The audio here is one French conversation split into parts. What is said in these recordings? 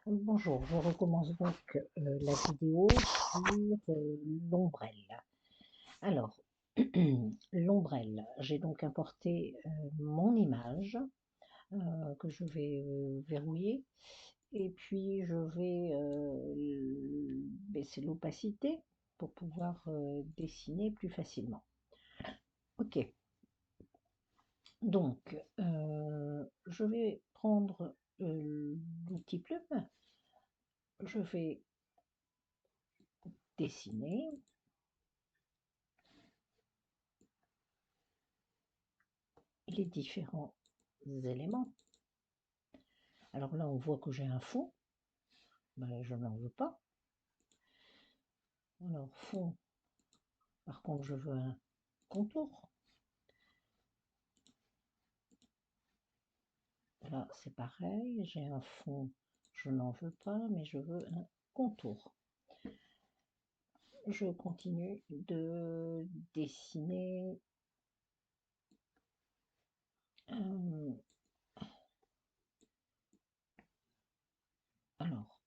Bonjour, je recommence donc la vidéo sur l'ombrelle. Alors, l'ombrelle, j'ai donc importé mon image que je vais verrouiller et puis je vais baisser l'opacité pour pouvoir dessiner plus facilement. Ok, donc je vais prendre l'outil plume, je vais dessiner les différents éléments. Alors là, on voit que j'ai un fond, ben, je n'en veux pas. Alors fond, par contre, je veux un contour. Là, c'est pareil, j'ai un fond, je n'en veux pas, mais je veux un contour. Je continue de dessiner alors,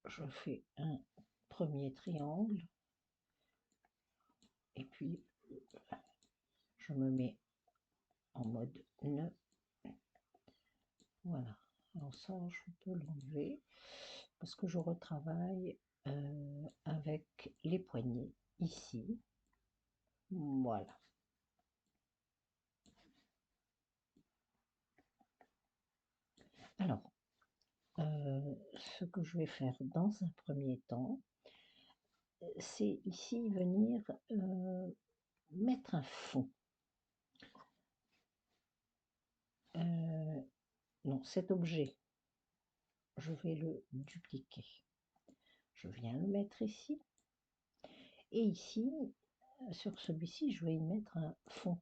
je fais un premier triangle et puis je me mets en mode nœud. Voilà. Alors ça, je peux l'enlever parce que je retravaille avec les poignets ici. Voilà. Alors, ce que je vais faire dans un premier temps, c'est ici venir mettre un fond. Non, cet objet, je vais le dupliquer. Je viens le mettre ici. Et ici, sur celui-ci, je vais y mettre un fond.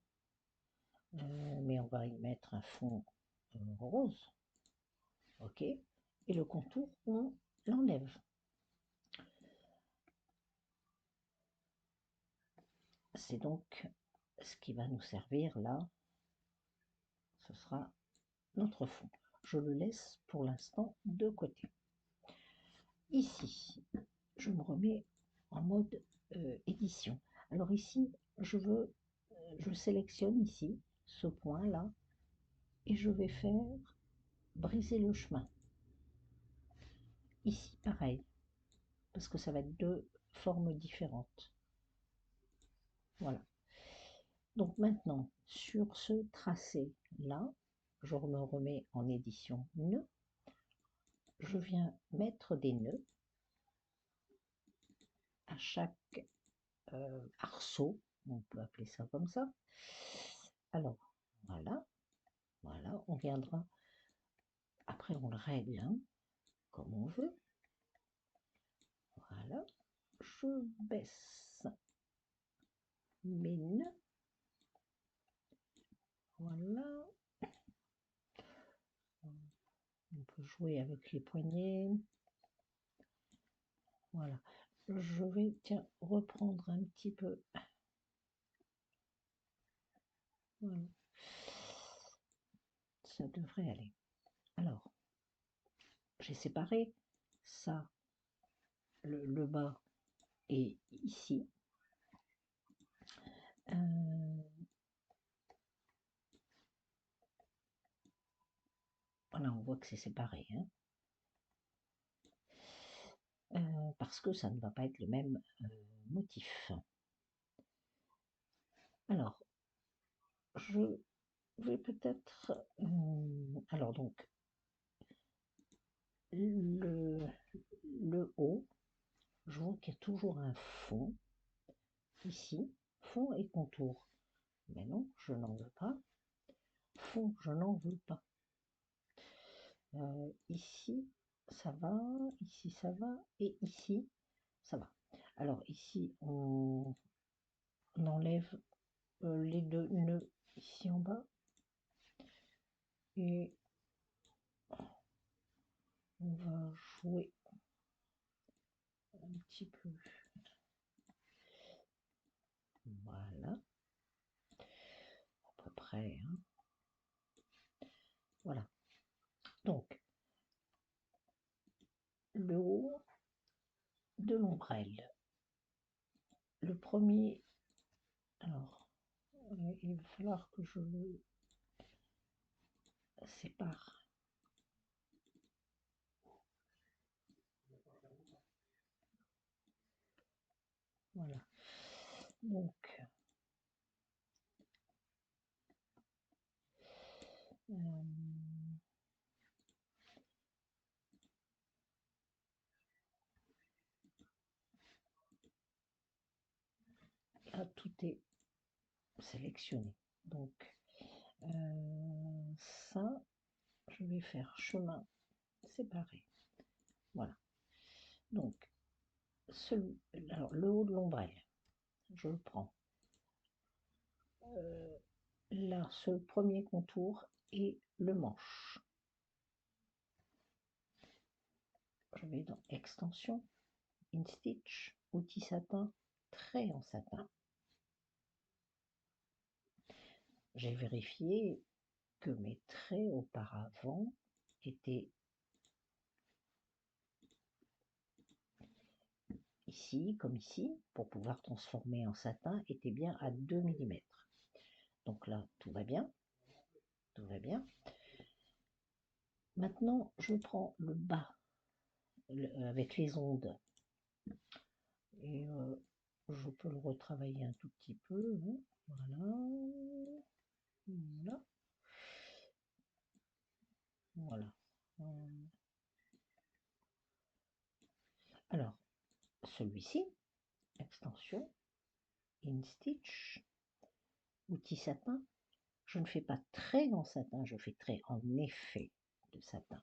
Mais on va y mettre un fond rose. OK. Et le contour, on l'enlève. C'est donc ce qui va nous servir là. Ce sera notre fond. Je le laisse pour l'instant de côté. Ici, je me remets en mode édition. Alors ici, je sélectionne ici ce point là et je vais faire briser le chemin. Ici, pareil, parce que ça va être deux formes différentes. Voilà. Donc maintenant, sur ce tracé là, je me remets en édition nœud. Je viens mettre des nœuds à chaque arceau, on peut appeler ça comme ça. Alors, voilà, voilà, on viendra, après on le règle, hein, comme on veut. Voilà, je baisse mes nœuds. Voilà, on peut jouer avec les poignets. Voilà, je vais, tiens, reprendre un petit peu. Voilà, ça devrait aller. Alors, j'ai séparé ça, le bas est ici. Voilà, on voit que c'est séparé, hein, parce que ça ne va pas être le même motif. Alors, je vais peut-être... alors donc, le haut, je vois qu'il y a toujours un fond, ici, fond et contour. Mais non, je n'en veux pas. Fond, je n'en veux pas. Ici, ça va, ici, ça va, et ici, ça va. Alors ici, on enlève les deux nœuds ici en bas. Et on va jouer un petit peu. Voilà, à peu près, hein. Voilà. Donc, le haut de l'ombrelle. Le premier, alors, il va falloir que je le sépare. Voilà. Donc, là, tout est sélectionné. Donc, ça, je vais faire chemin séparé. Voilà. Donc, alors, le haut de l'ombrelle, je le prends. Là, ce premier contour et le manche. Je vais dans extension, in stitch, outil satin, trait en satin. J'ai vérifié que mes traits auparavant étaient ici, comme ici, pour pouvoir transformer en satin, étaient bien à 2 mm. Donc là, tout va bien. Tout va bien. Maintenant, je prends le bas avec les ondes. Et je peux le retravailler un tout petit peu. Voilà. Voilà. Voilà. Alors, celui-ci, extension, in stitch, outil satin. Je ne fais pas trait en satin, je fais trait en effet de satin.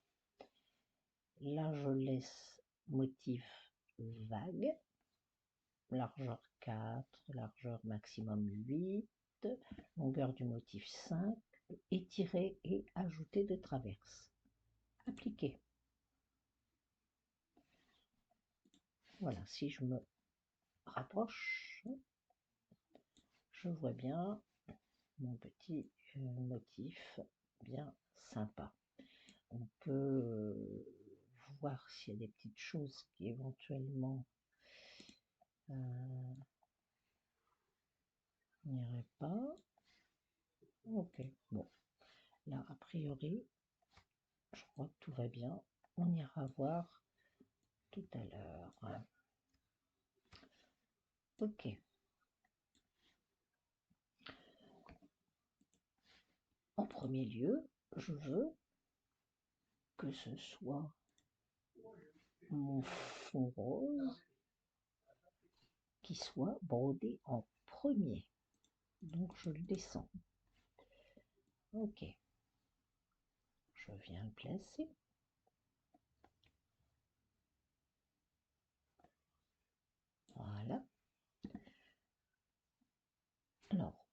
Là, je laisse motif vague, largeur 4, largeur maximum 8, longueur du motif 5, étirer et ajouter de traverse. Appliquer. Voilà, si je me rapproche, je vois bien mon petit motif bien sympa. On peut voir s'il y a des petites choses qui éventuellement n'iraient pas. Ok, bon, là a priori, je crois que tout va bien. On ira voir tout à l'heure. Ok. En premier lieu, je veux que ce soit mon fond rose qui soit brodé en premier. Donc je le descends. Ok. Je viens le placer. Voilà. Alors,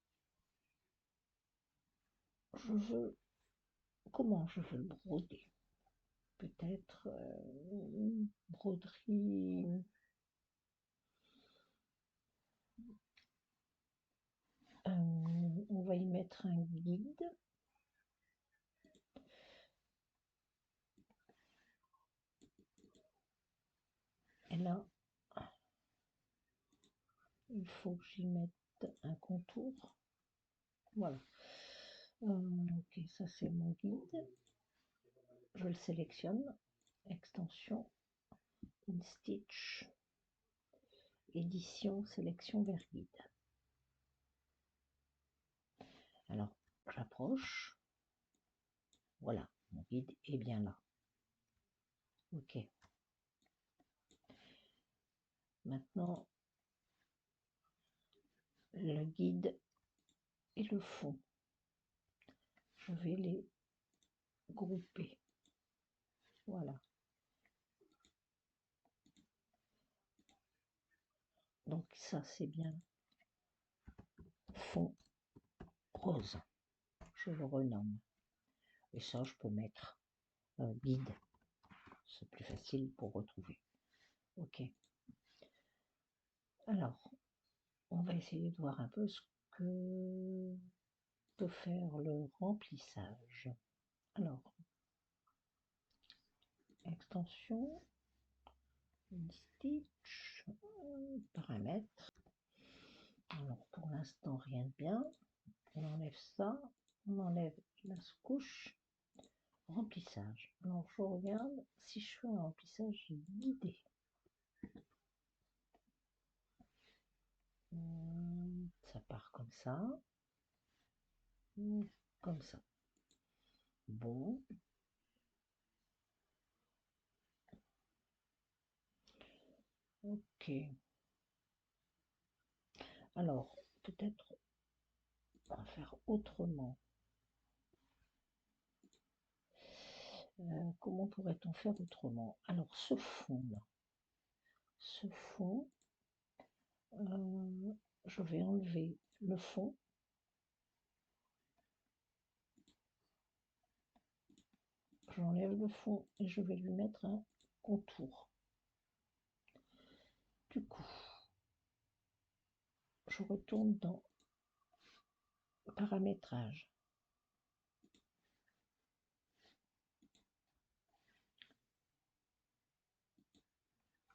je veux... Comment je veux le broder? Peut-être broderie... on va y mettre un guide. Et là, il faut que j'y mette un contour. Voilà. Ok, ça c'est mon guide. Je le sélectionne. Extension, in stitch, édition, sélection vers guide. Alors, j'approche. Voilà, mon guide est bien là. Ok. Maintenant, le guide et le fond. Je vais les grouper. Voilà. Donc ça, c'est bien fond rose. Je le renomme. Et ça, je peux mettre guide. C'est plus facile pour retrouver. Ok. Alors, on va essayer de voir un peu ce que peut faire le remplissage. Alors, extension, une stitch, paramètres. Alors pour l'instant rien de bien. On enlève ça, on enlève la couche, remplissage. Alors je regarde si je fais un remplissage guidé. Ça part comme ça, comme ça. Bon. Ok. Alors, peut-être on va faire autrement. Comment pourrait-on faire autrement? Alors, ce fond-là, ce fond, je vais enlever le fond. J'enlève le fond et je vais lui mettre un contour. Du coup, je retourne dans paramétrage.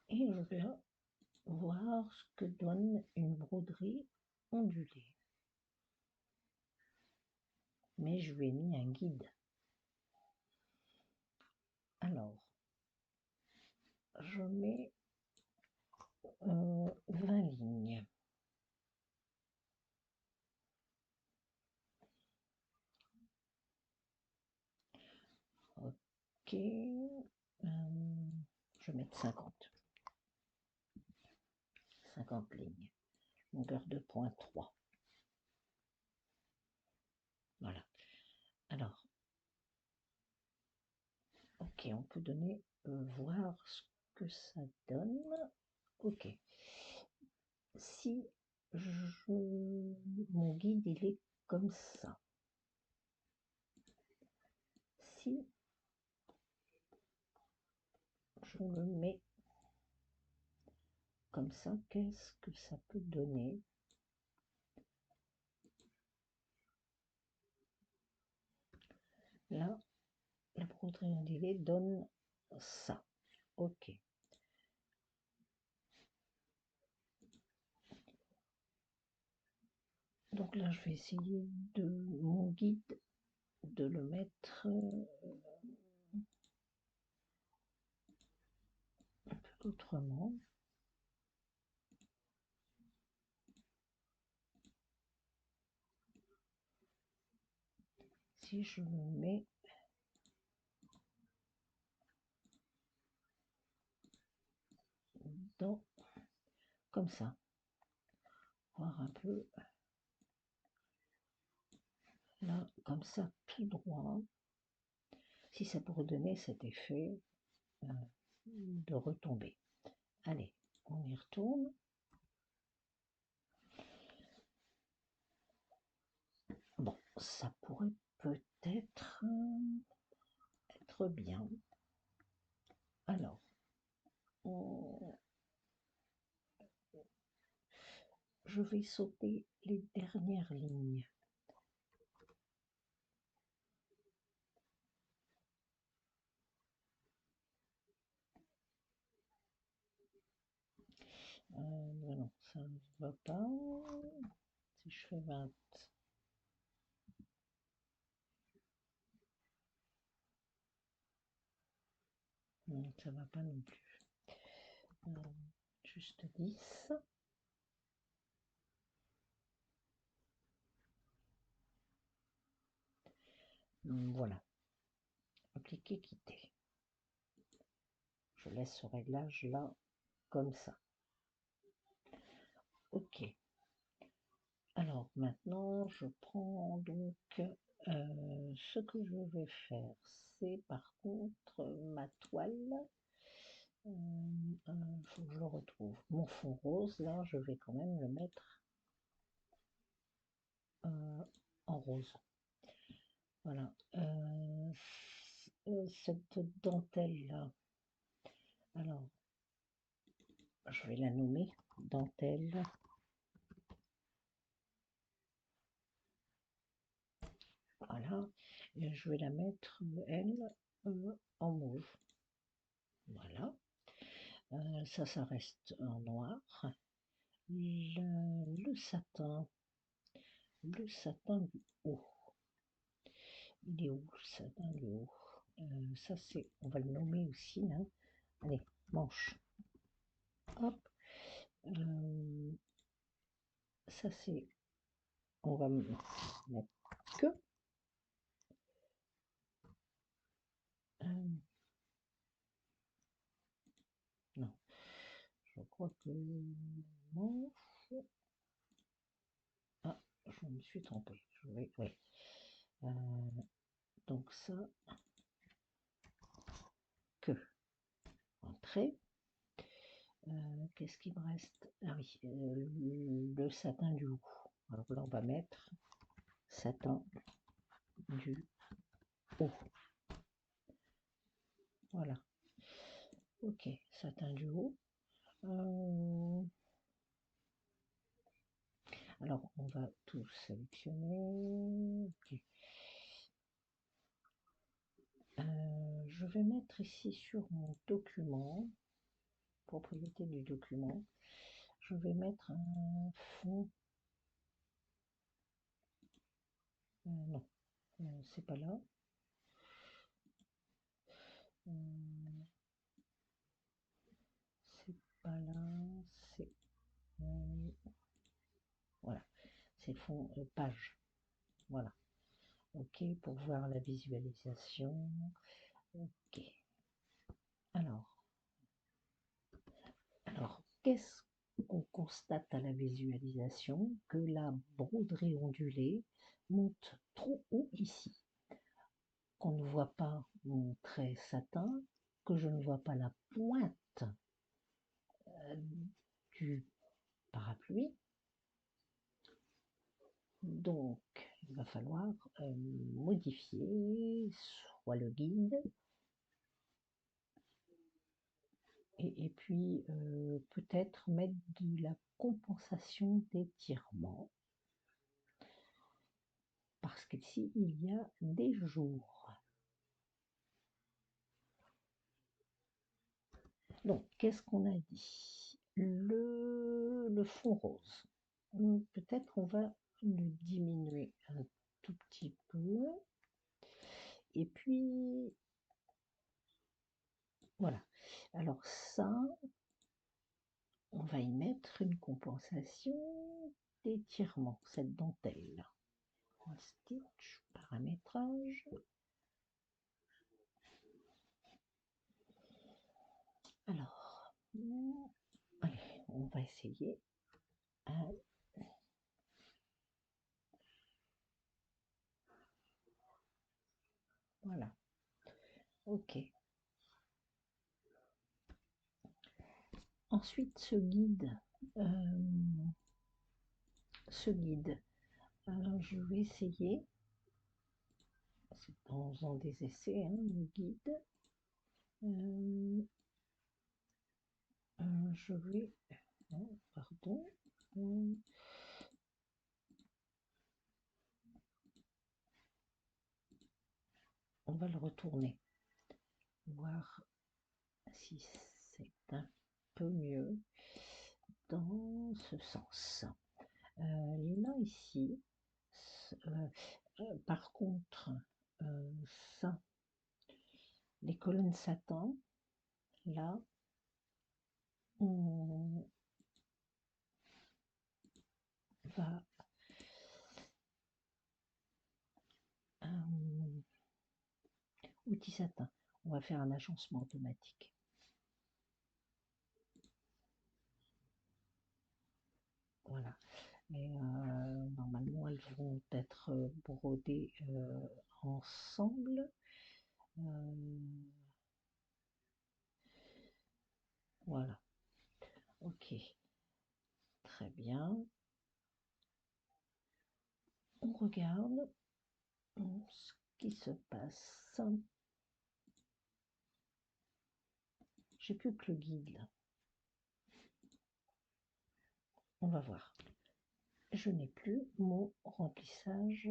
Et je vais voir ce que donne une broderie ondulée. Mais je lui ai mis un guide. Alors, je mets 20 lignes. Ok, je vais mettre 50 lignes, longueur de point 3. Voilà. Alors, ok, on peut donner, voir ce que ça donne. Ok. Si mon guide il est comme ça. Si je le mets comme ça, qu'est-ce que ça peut donner? Là, la broderie ondulée donne ça. Ok. Donc là, je vais essayer de mon guide de le mettre un peu autrement. Si je le mets dans comme ça, voir un peu là, comme ça, tout droit, si ça pourrait donner cet effet de retomber. Allez, on y retourne. Bon, ça pourrait peut-être être bien. Alors, je vais sauter les dernières lignes. Non, ça ne va pas. Si je fais 20, non, ça va pas non plus. Juste 10. Voilà. Appliquer, quitter. Je laisse ce réglage là comme ça. Ok. Alors maintenant, je prends donc ce que je vais faire, c'est par contre ma toile. Il faut que je le retrouve. Mon fond rose, là, je vais quand même le mettre en rose. Voilà. Cette dentelle là, alors je vais la nommer dentelle. Voilà. Et je vais la mettre, elle, en mauve. Voilà. Ça reste en noir. Le satin du haut. Il est où le satin du haut? Ça c'est, on va le nommer aussi, hein. Allez, manche. Hop. Ça c'est, on va mettre que. Non, je crois que manche. Ah, je me suis trompée. Oui. Donc ça, que. Entrée. Qu'est-ce qui me reste? Ah oui, le satin du haut. Alors là, on va mettre satin du haut. Voilà. Ok, satin du haut. Alors, on va tout sélectionner. Okay. Je vais mettre ici sur mon document, propriété du document, je vais mettre un fond. Non, c'est pas là. C'est pas là, c'est voilà, c'est fond page. Voilà. Ok, pour voir la visualisation. Ok. Alors qu'est-ce qu'on constate à la visualisation? Que la broderie ondulée monte trop haut ici, qu'on ne voit pas mon trait satin, que je ne vois pas la pointe du parapluie. Donc, il va falloir modifier soit le guide, et puis peut-être mettre de la compensation d'étirement, parce qu'ici, il y a des jours. Donc, qu'est-ce qu'on a dit? Le fond rose. Peut-être on va le diminuer un tout petit peu. Et puis, voilà. Alors ça, on va y mettre une compensation d'étirement, cette dentelle. Un stitch, paramétrage. Alors, allez, on va essayer. Voilà. Ok. Ensuite, ce guide. Alors, je vais essayer. C'est en faisant des essais, hein, le guide. Je vais. Oh, pardon. On va le retourner. Voir si c'est un peu mieux dans ce sens. Là, ici, par contre, ça, les colonnes satin, là, on va outil satin, on va faire un agencement automatique. Voilà. Et normalement, elles vont être brodées ensemble. Voilà. Ok. Très bien. On regarde ce qui se passe. J'ai plus que le guide là. On va voir. Je n'ai plus mon remplissage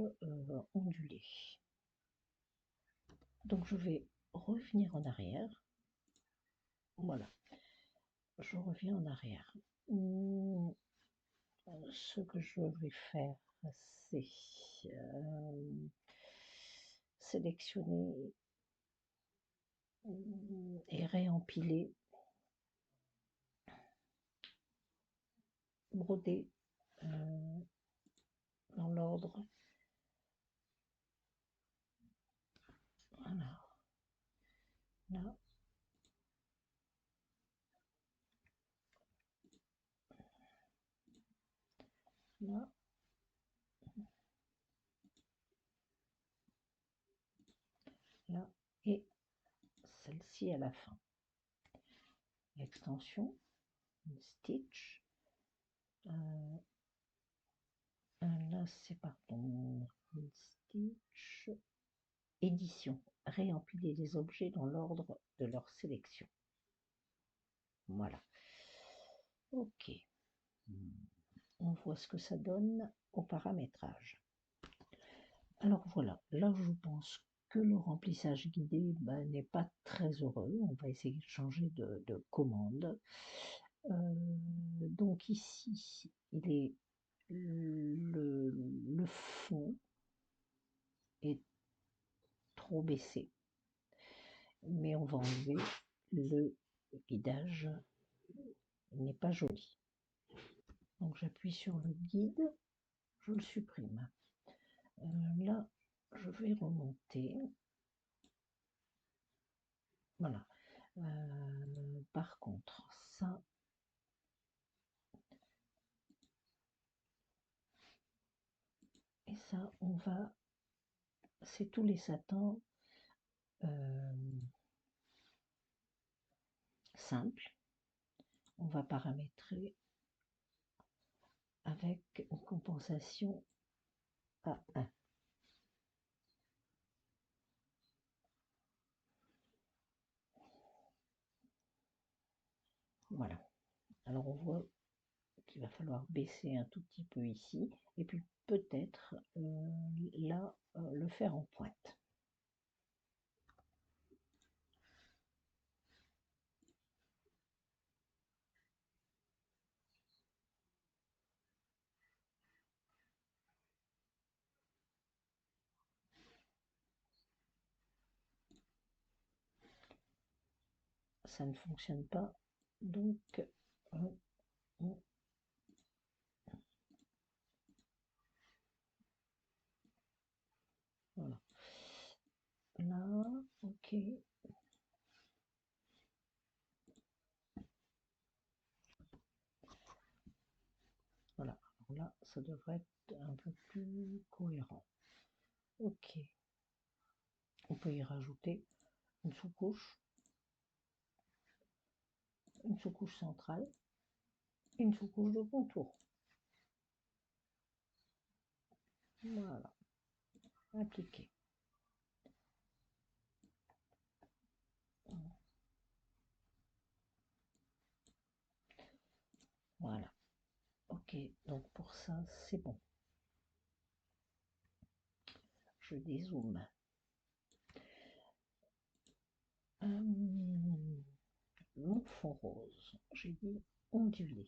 ondulé. Donc je vais revenir en arrière. Voilà. je reviens en arrière. Ce que je vais faire, c'est sélectionner et réempiler, broder dans l'ordre. Voilà. Là. Là. Là. Et celle-ci à la fin. Extension, stitch. Là, c'est pardon. Stitch. Édition. Réempiler les objets dans l'ordre de leur sélection. Voilà. Ok. On voit ce que ça donne au paramétrage. Alors voilà, là je pense que le remplissage guidé n'est pas très heureux. On va essayer de changer de commande. Donc ici, il est le fond est trop baissé, mais on va enlever le guidage, il n'est pas joli. Donc j'appuie sur le guide, je le supprime. Là, je vais remonter. Voilà. Par contre, ça, et ça, on va, c'est tous les satins simples. On va paramétrer avec une compensation à 1. Voilà. Alors on voit qu'il va falloir baisser un tout petit peu ici, et puis peut-être là le faire en pointe. Ça ne fonctionne pas, donc voilà. Là, ok. Voilà. Alors là, ça devrait être un peu plus cohérent. Ok. On peut y rajouter une sous-couche centrale, une sous-couche de contour. Voilà. Appliquer. Voilà. Ok, donc pour ça, c'est bon. Je dézoome. Mon fond rose, j'ai dit ondulé.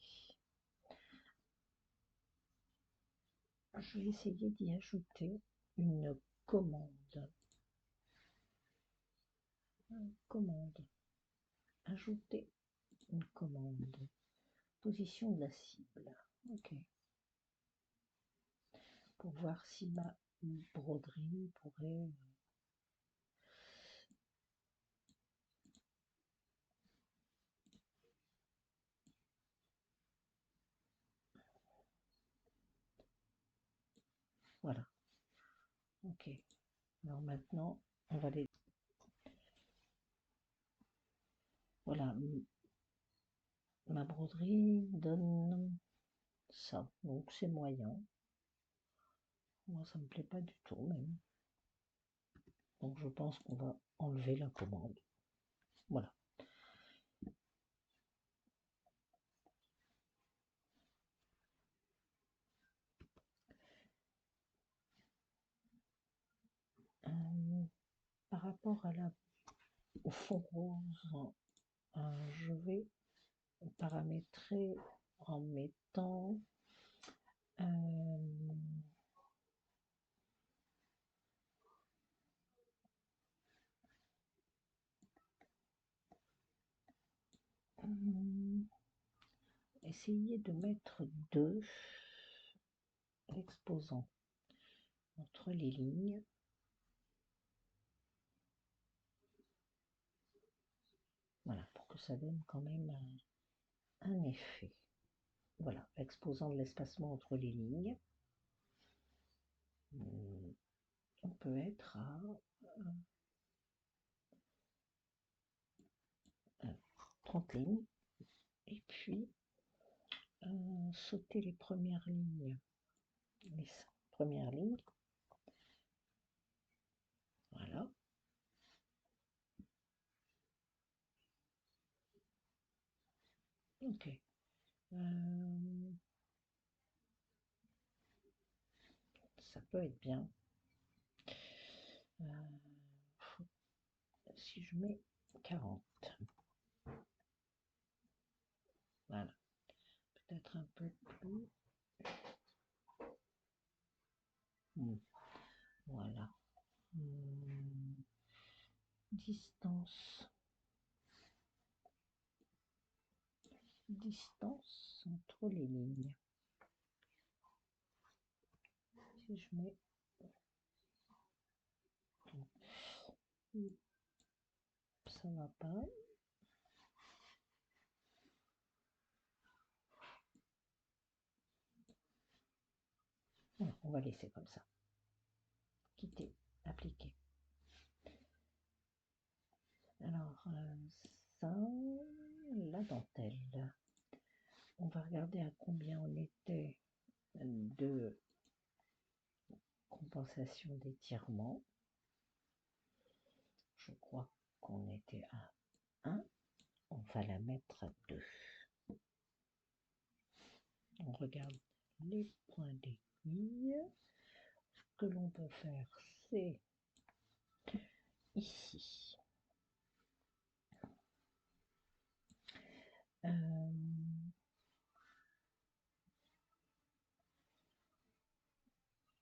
Je vais essayer d'y ajouter une commande. Ajouter une commande. Position de la cible. Ok. Pour voir si ma broderie pourrait... Voilà. Ok. Alors maintenant, on va les... Voilà. Ma broderie donne ça. Donc c'est moyen. Moi, ça me plaît pas du tout même. Donc je pense qu'on va enlever la commande. Voilà. Par rapport au fond rose, je vais paramétrer en mettant essayer de mettre 2 exposants entre les lignes. Voilà, pour que ça donne quand même un effet. Voilà, exposant de l'espacement entre les lignes. On peut être à 30 lignes. Et puis, sauter les premières lignes. Les premières lignes. Voilà. Ok. Ça peut être bien. Si je mets 40. Voilà. Peut-être un peu plus. Voilà. Distance entre les lignes. Si je mets ça va pas. Voilà, on va laisser comme ça. Quitter, appliquer. Alors, ça, la dentelle. On va regarder à combien on était de compensation d'étirement. Je crois qu'on était à 1. On va la mettre à 2. On regarde les points d'aiguille. Ce que l'on peut faire, c'est ici.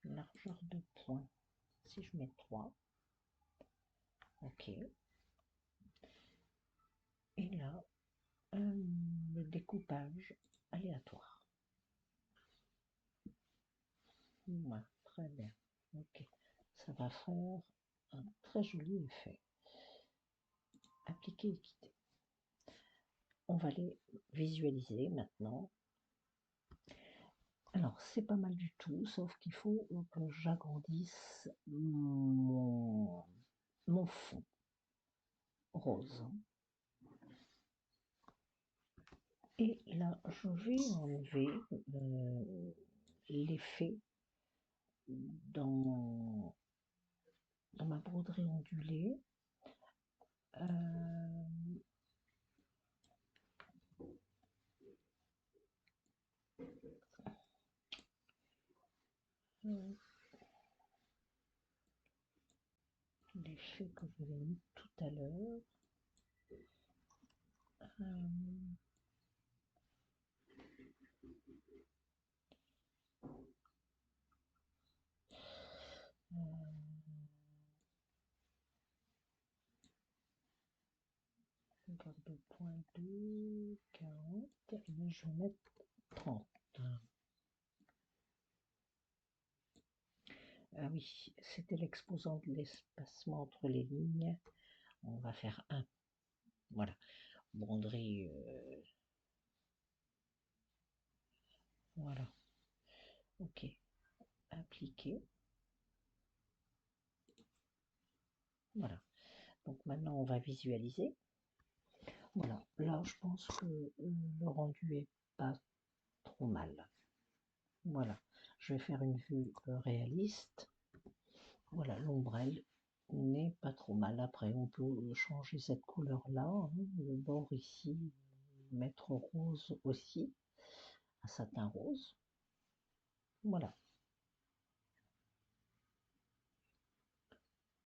Largeur de point. Si je mets 3. Ok. Et là, le découpage aléatoire. Voilà, très bien. Ok. Ça va faire un très joli effet. Appliquer et quitter. On va les visualiser maintenant. Alors, c'est pas mal du tout, sauf qu'il faut que j'agrandisse mon fond rose. Et là, je vais enlever l'effet dans ma broderie ondulée. L'effet que je vous ai mis tout à l'heure. De point 2, 40, et là je vais mettre 30. Ah oui, c'était l'exposant de l'espacement entre les lignes. On va faire 1. Voilà. Broderie. Voilà. Ok. Appliquer. Voilà. Donc maintenant, on va visualiser. Voilà. Là, je pense que le rendu est pas trop mal. Voilà. Je vais faire une vue réaliste. Voilà, l'ombrelle n'est pas trop mal. Après, on peut changer cette couleur-là. Hein, le bord ici, mettre rose aussi, un satin rose. Voilà.